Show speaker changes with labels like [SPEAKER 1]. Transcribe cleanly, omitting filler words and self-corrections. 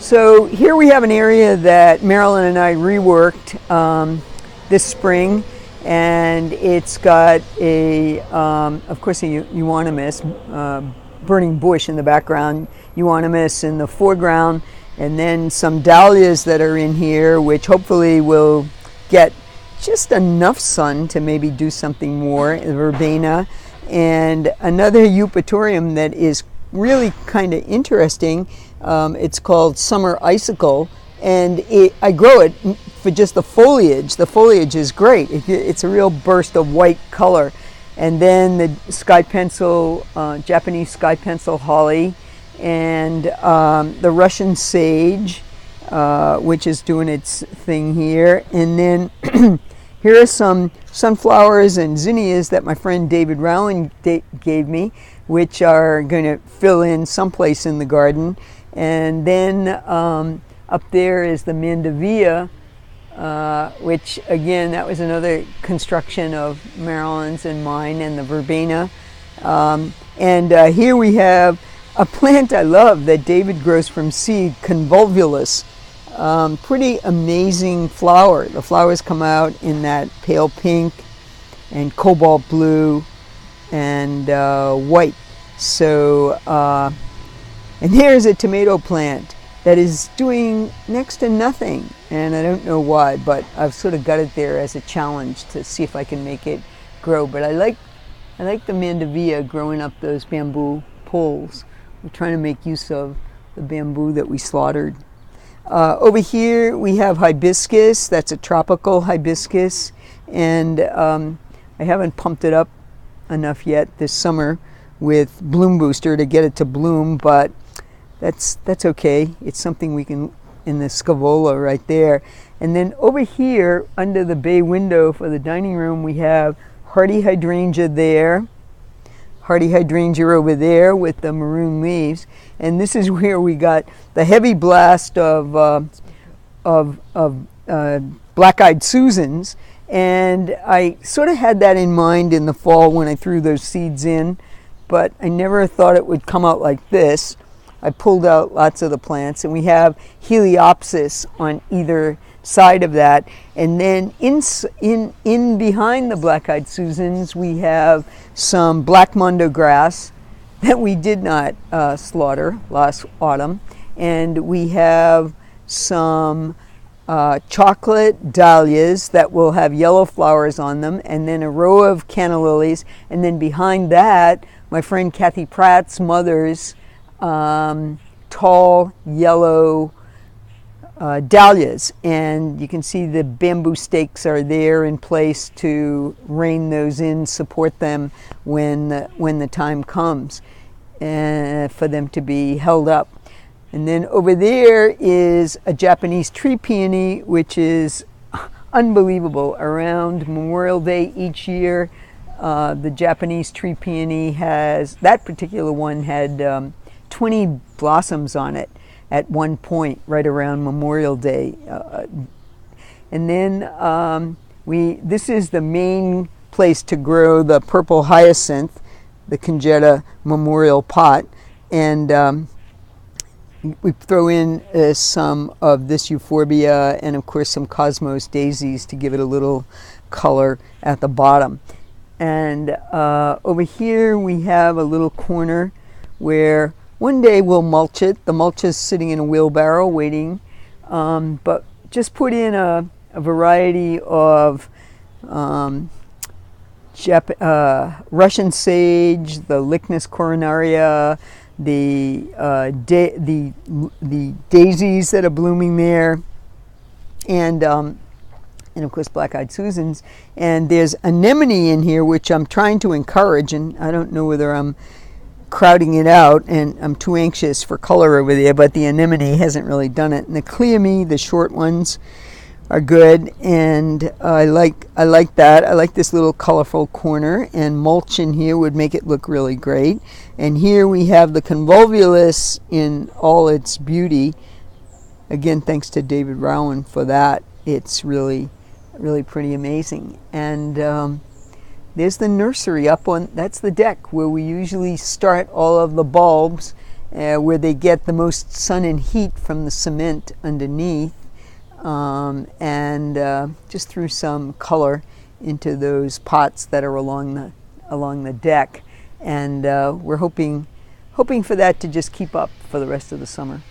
[SPEAKER 1] So here we have an area that Marilyn and I reworked this spring, and it's got a, of course, a euonymus, burning bush in the background, euonymus in the foreground, and then some dahlias that are in here, which hopefully will get just enough sun to maybe do something more, verbena, and another eupatorium that is really kind of interesting. It's called Summer Icicle, and I grow it for just the foliage. The foliage is great. It's a real burst of white color. And then the sky pencil, Japanese sky pencil holly, and the Russian sage, which is doing its thing here. And then here are some sunflowers and zinnias that my friend David Rowland gave me, which are going to fill in someplace in the garden. And then up there is the mandevilla, which again, that was another construction of Marilyn's and mine, and the verbena. And here we have a plant I love that David grows from seed, convolvulus. Pretty amazing flower. The flowers come out in that pale pink and cobalt blue and white. So, and here's a tomato plant that is doing next to nothing, and I don't know why, but I've sort of got it there as a challenge to see if I can make it grow. But I like the mandevilla growing up those bamboo poles. We're trying to make use of the bamboo that we slaughtered. Over here we have hibiscus. That's a tropical hibiscus, and I haven't pumped it up enough yet this summer with Bloom Booster to get it to bloom, but that's okay. It's something we can, in the scavola right there. And then over here under the bay window for the dining room, we have hardy hydrangea there, hardy hydrangea over there with the maroon leaves, and this is where we got the heavy blast of black-eyed Susans. And I sort of had that in mind in the fall when I threw those seeds in, but I never thought it would come out like this. I pulled out lots of the plants, and we have Heliopsis on either side of that. And then in behind the black-eyed Susans, we have some black mondo grass that we did not slaughter last autumn, and we have some chocolate dahlias that will have yellow flowers on them, and then a row of canna lilies, and then behind that, my friend Kathy Pratt's mother's tall yellow dahlias, and you can see the bamboo stakes are there in place to rein those in, support them when the time comes for them to be held up. And then over there is a Japanese tree peony, which is unbelievable. Around Memorial Day each year, the Japanese tree peony that particular one had 20 blossoms on it at one point right around Memorial Day. And then this is the main place to grow the purple hyacinth, the Congetta memorial pot, and we throw in some of this euphorbia and of course some cosmos daisies to give it a little color at the bottom. And over here we have a little corner where one day we'll mulch it. The mulch is sitting in a wheelbarrow waiting, but just put in a variety of Russian sage, the Lychnis coronaria, the daisies that are blooming there, and of course black-eyed Susans. And there's anemone in here, which I'm trying to encourage, and I don't know whether I'm crowding it out and I'm too anxious for color over there, but the anemone hasn't really done it. And the cleome, the short ones, are good, and I like that. I like this little colorful corner, and mulch in here would make it look really great. And here we have the convolvulus in all its beauty. Again, thanks to David Rowan for that. It's really pretty amazing. And there's the nursery up on, that's the deck where we usually start all of the bulbs, where they get the most sun and heat from the cement underneath, and just threw some color into those pots that are along the deck, and we're hoping for that to just keep up for the rest of the summer.